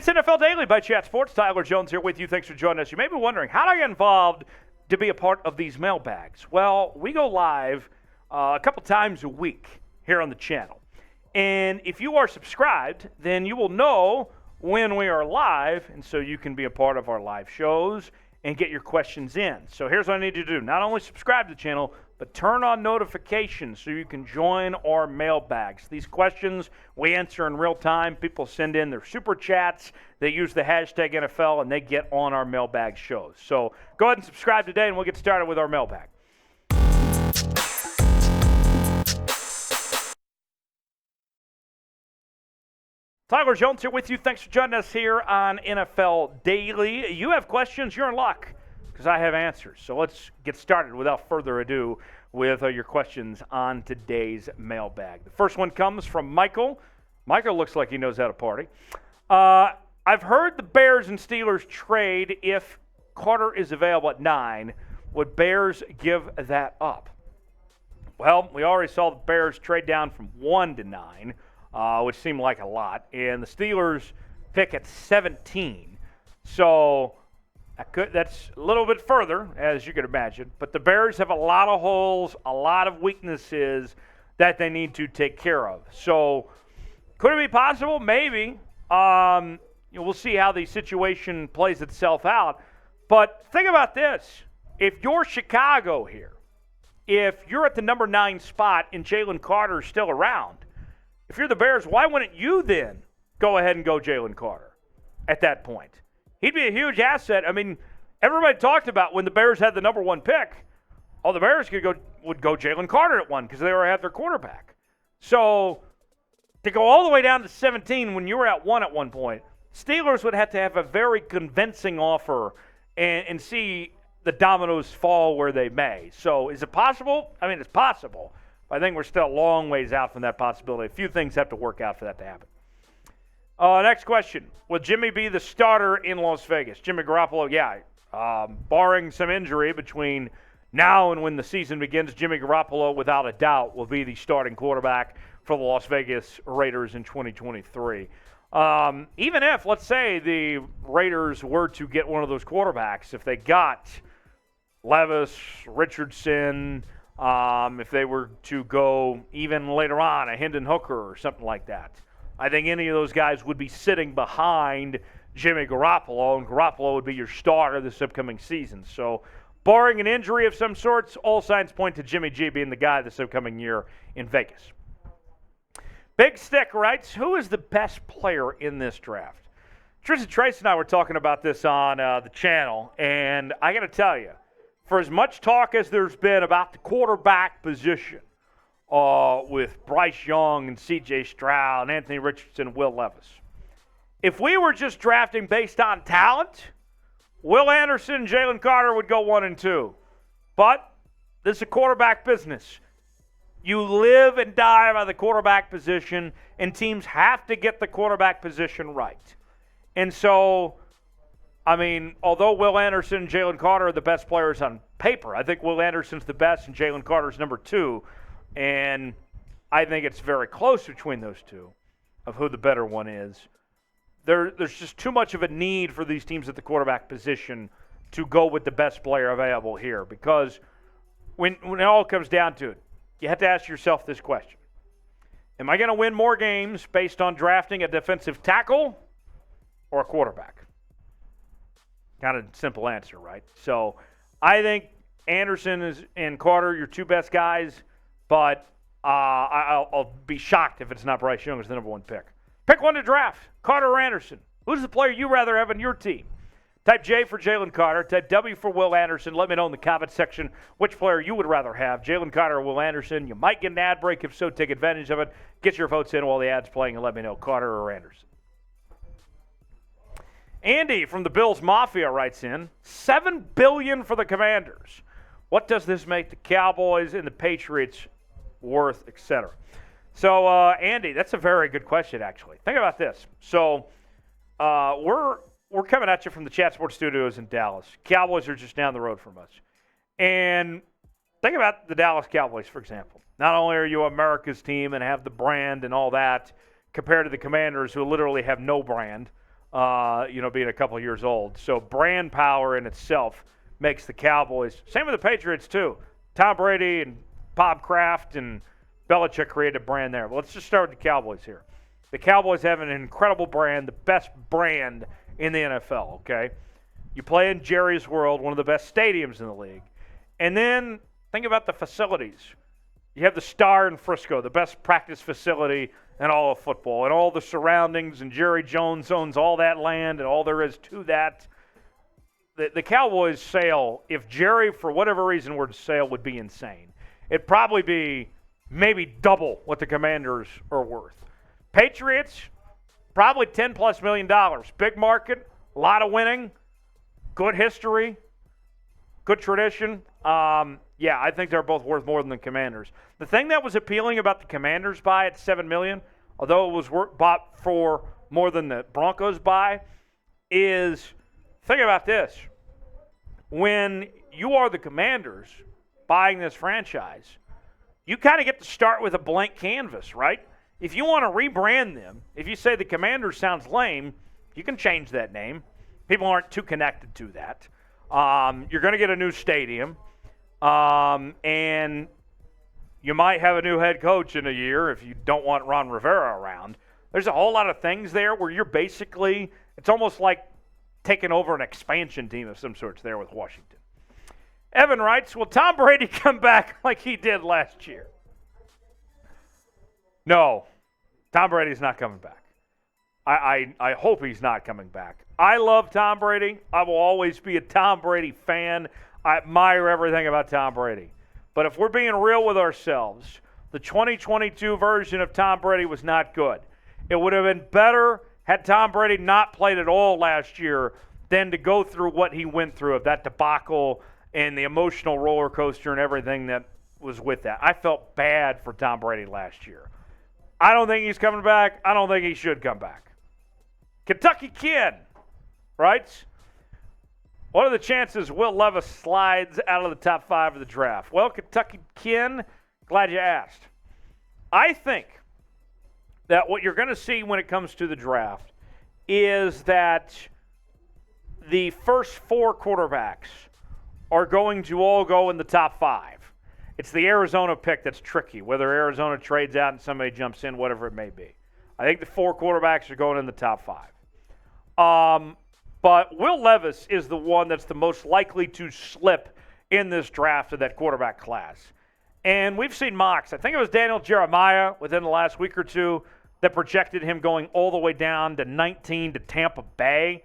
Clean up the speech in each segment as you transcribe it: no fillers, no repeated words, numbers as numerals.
It's NFL Daily by Chat Sports. Tyler Jones here with you. Thanks for joining us. You may be wondering, how do I get involved to be a part of these mailbags? Well, we go live a couple times a week here on the channel. And if you are subscribed, then you will know when we are live, and so you can be a part of our live shows and get your questions in. So here's what I need you to do. Not only subscribe to the channel, but turn on notifications so you can join our mailbags. These questions we answer in real time. People send in their super chats. They use the hashtag NFL, and they get on our mailbag shows. So go ahead and subscribe today, and we'll get started with our mailbag. Tyler Jones here with you. Thanks for joining us here on NFL Daily. You have questions, you're in luck, because I have answers. So let's get started without further ado with your questions on today's mailbag. The first one comes from Michael. Michael looks like he knows how to party. I've heard the Bears and Steelers trade if Carter is available at 9. Would Bears give that up? Well, we already saw the Bears trade down from 1 to 9. Which seemed like a lot, and the Steelers pick at 17. So that's a little bit further, as you can imagine. But the Bears have a lot of holes, a lot of weaknesses that they need to take care of. So could it be possible? Maybe. We'll see how the situation plays itself out. But think about this. If you're Chicago here, if you're at the number 9 spot and Jalen Carter is still around, if you're the Bears, why wouldn't you then go ahead and go Jalen Carter at that point? He'd be a huge asset. I mean, everybody talked about when the Bears had the number 1 pick, the Bears would go Jalen Carter at 1 because they already had their quarterback. So to go all the way down to 17 when you were at 1 at one point, Steelers would have to have a very convincing offer and see the dominoes fall where they may. So is it possible? I mean, it's possible. I think we're still a long ways out from that possibility. A few things have to work out for that to happen. Next question. Will Jimmy be the starter in Las Vegas? Jimmy Garoppolo, yeah. Barring some injury between now and when the season begins, Jimmy Garoppolo, without a doubt, will be the starting quarterback for the Las Vegas Raiders in 2023. Even if, let's say, the Raiders were to get one of those quarterbacks, if they got Levis, Richardson, if they were to go even later on, a Hendon Hooker or something like that, I think any of those guys would be sitting behind Jimmy Garoppolo, and Garoppolo would be your starter this upcoming season. So barring an injury of some sorts, all signs point to Jimmy G being the guy this upcoming year in Vegas. Big Stick writes, who is the best player in this draft? Tristan Trace and I were talking about this on the channel, and I got to tell you, for as much talk as there's been about the quarterback position with Bryce Young and C.J. Stroud and Anthony Richardson, Will Levis, if we were just drafting based on talent, Will Anderson and Jalen Carter would go 1 and 2. But this is a quarterback business. You live and die by the quarterback position, and teams have to get the quarterback position right. And so, I mean, although Will Anderson and Jalen Carter are the best players on paper, I think Will Anderson's the best and Jalen Carter's number 2. And I think it's very close between those two of who the better one is. There's just too much of a need for these teams at the quarterback position to go with the best player available here, because when it all comes down to it, you have to ask yourself this question. Am I going to win more games based on drafting a defensive tackle or a quarterback? Kind of simple answer, right? So I think Anderson and Carter, your 2 best guys, but I'll be shocked if it's not Bryce Young as the number 1 pick. Pick one to draft, Carter or Anderson. Who's the player you'd rather have on your team? Type J for Jalen Carter. Type W for Will Anderson. Let me know in the comment section which player you would rather have, Jalen Carter or Will Anderson. You might get an ad break. If so, take advantage of it. Get your votes in while the ad's playing and let me know, Carter or Anderson. Andy from the Bills Mafia writes in, $7 billion for the Commanders. What does this make the Cowboys and the Patriots worth, etc.? So, Andy, that's a very good question, actually. Think about this. So, we're coming at you from the Chat Sports Studios in Dallas. Cowboys are just down the road from us. And think about the Dallas Cowboys, for example. Not only are you America's team and have the brand and all that, compared to the Commanders, who literally have no brand, being a couple years old. So brand power in itself makes the Cowboys. Same with the Patriots, too. Tom Brady and Bob Kraft and Belichick created a brand there. But let's just start with the Cowboys here. The Cowboys have an incredible brand, the best brand in the NFL, okay? You play in Jerry's World, one of the best stadiums in the league. And then think about the facilities. You have the Star in Frisco, the best practice facility in all of football, and all the surroundings, and Jerry Jones owns all that land and all there is to that. The Cowboys' sale, if Jerry, for whatever reason, were to sale, would be insane. It'd probably be maybe double what the Commanders are worth. Patriots, probably $10+ million. Big market, a lot of winning, good history, good tradition. I think they're both worth more than the Commanders. The thing that was appealing about the Commanders buy at $7 million, although it was bought for more than the Broncos buy, is think about this. When you are the Commanders buying this franchise, you kind of get to start with a blank canvas, right? If you want to rebrand them, if you say the Commanders sounds lame, you can change that name. People aren't too connected to that. You're going to get a new stadium, and you might have a new head coach in a year if you don't want Ron Rivera around. There's a whole lot of things there where you're basically, it's almost like taking over an expansion team of some sorts there with Washington. Evan writes, will Tom Brady come back like he did last year? No, Tom Brady's not coming back. I hope he's not coming back. I love Tom Brady. I will always be a Tom Brady fan. I admire everything about Tom Brady. But if we're being real with ourselves, the 2022 version of Tom Brady was not good. It would have been better had Tom Brady not played at all last year than to go through what he went through of that debacle and the emotional roller coaster and everything that was with that. I felt bad for Tom Brady last year. I don't think he's coming back. I don't think he should come back. Kentucky Kid writes, what are the chances Will Levis slides out of the top 5 of the draft? Well, Kentucky Kid, glad you asked. I think that what you're going to see when it comes to the draft is that the first 4 quarterbacks are going to all go in the top 5. It's the Arizona pick that's tricky, whether Arizona trades out and somebody jumps in, whatever it may be. I think the 4 quarterbacks are going in the top 5. But Will Levis is the one that's the most likely to slip in this draft of that quarterback class. And we've seen mocks. I think it was Daniel Jeremiah within the last week or two that projected him going all the way down to 19 to Tampa Bay.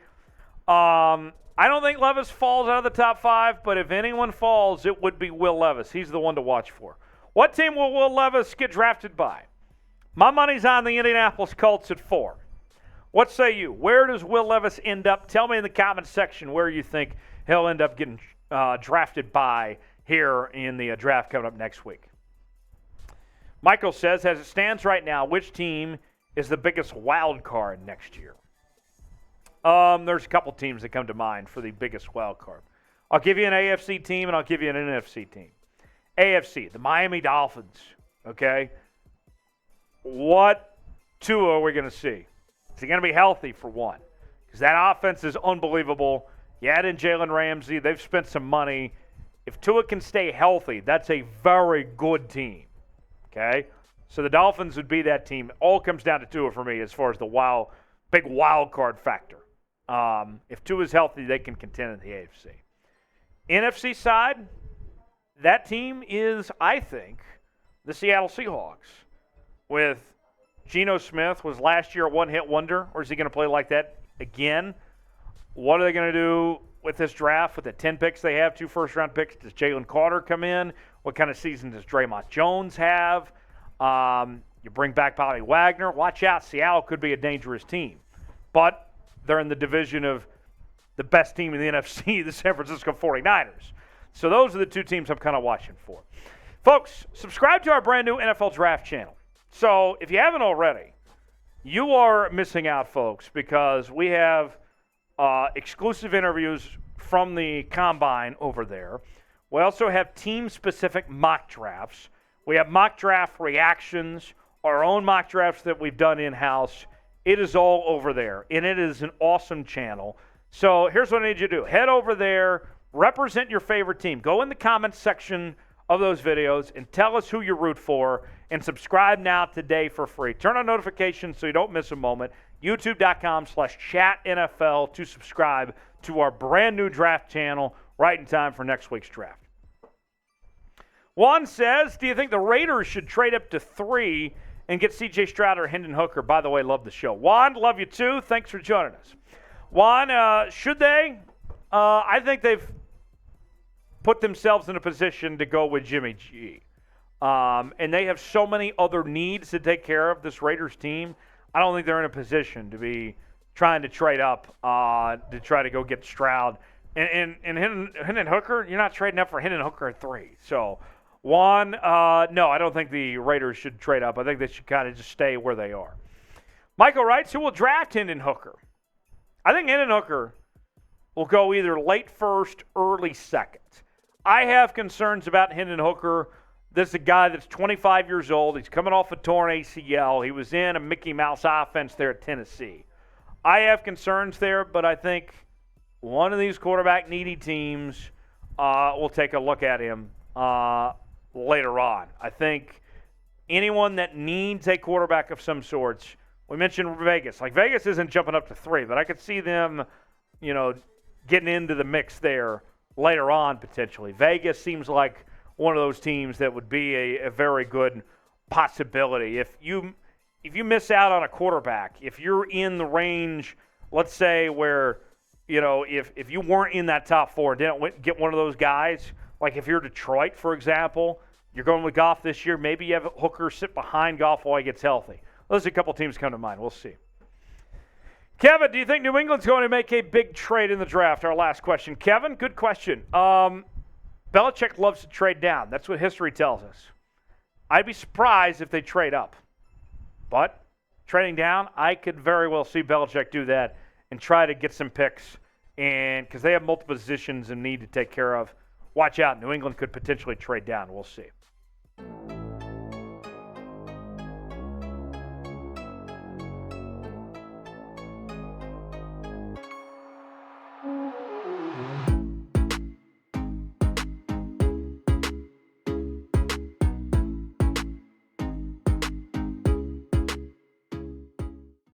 I don't think Levis falls out of the top 5, but if anyone falls, it would be Will Levis. He's the one to watch for. What team will Will Levis get drafted by? My money's on the Indianapolis Colts at 4. What say you? Where does Will Levis end up? Tell me in the comments section where you think he'll end up getting drafted by here in the draft coming up next week. Michael says, as it stands right now, which team is the biggest wild card next year? There's a couple teams that come to mind for the biggest wild card. I'll give you an AFC team and I'll give you an NFC team. AFC, the Miami Dolphins, okay? What Tua are we going to see? Is he going to be healthy for one? Because that offense is unbelievable. You add in Jalen Ramsey. They've spent some money. If Tua can stay healthy, that's a very good team, okay? So the Dolphins would be that team. It all comes down to Tua for me as far as the big wild card factor. If Tua's healthy, they can contend in the AFC. NFC side, that team is, I think, the Seattle Seahawks. With Geno Smith was last year a one-hit wonder, or is he going to play like that again? What are they going to do with this draft? With the 10 picks they have, 2 first-round picks, does Jalen Carter come in? What kind of season does Draymond Jones have? You bring back Bobby Wagner. Watch out, Seattle could be a dangerous team. But they're in the division of the best team in the NFC, the San Francisco 49ers. So those are the 2 teams I'm kind of watching for. Folks, subscribe to our brand new NFL Draft channel. So if you haven't already, you are missing out, folks, because we have exclusive interviews from the Combine over there. We also have team-specific mock drafts. We have mock draft reactions, our own mock drafts that we've done in-house, It is all over there, and it is an awesome channel. So here's what I need you to do. Head over there, represent your favorite team. Go in the comments section of those videos and tell us who you root for, and subscribe now today for free. Turn on notifications so you don't miss a moment. YouTube.com/chatNFL to subscribe to our brand new draft channel right in time for next week's draft. Juan says, do you think the Raiders should trade up to 3 and get C.J. Stroud or Hendon Hooker? By the way, love the show. Juan, love you too. Thanks for joining us. Juan, should they? I think they've put themselves in a position to go with Jimmy G. And they have so many other needs to take care of, this Raiders team. I don't think they're in a position to be trying to trade up to try to go get Stroud. And Hendon Hooker, you're not trading up for Hendon Hooker at 3. So, Juan, no, I don't think the Raiders should trade up. I think they should kind of just stay where they are. Michael writes, who will draft Hendon Hooker? I think Hendon Hooker will go either late first, early second. I have concerns about Hendon Hooker. This is a guy that's 25 years old. He's coming off a torn ACL. He was in a Mickey Mouse offense there at Tennessee. I have concerns there, but I think one of these quarterback-needy teams will take a look at him later on. I think anyone that needs a quarterback of some sorts, we mentioned Vegas. Like, Vegas isn't jumping up to 3, but I could see them, getting into the mix there later on potentially. Vegas seems like one of those teams that would be a very good possibility. If you miss out on a quarterback, if you're in the range, let's say where, if you weren't in that top 4, didn't get one of those guys, like if you're Detroit, for example, you're going with Goff this year, maybe you have Hooker sit behind Goff while he gets healthy. Those are a couple teams come to mind. We'll see. Kevin, do you think New England's going to make a big trade in the draft? Our last question. Kevin, good question. Belichick loves to trade down. That's what history tells us. I'd be surprised if they trade up. But trading down, I could very well see Belichick do that and try to get some picks, and because they have multiple positions and need to take care of. Watch out. New England could potentially trade down. We'll see.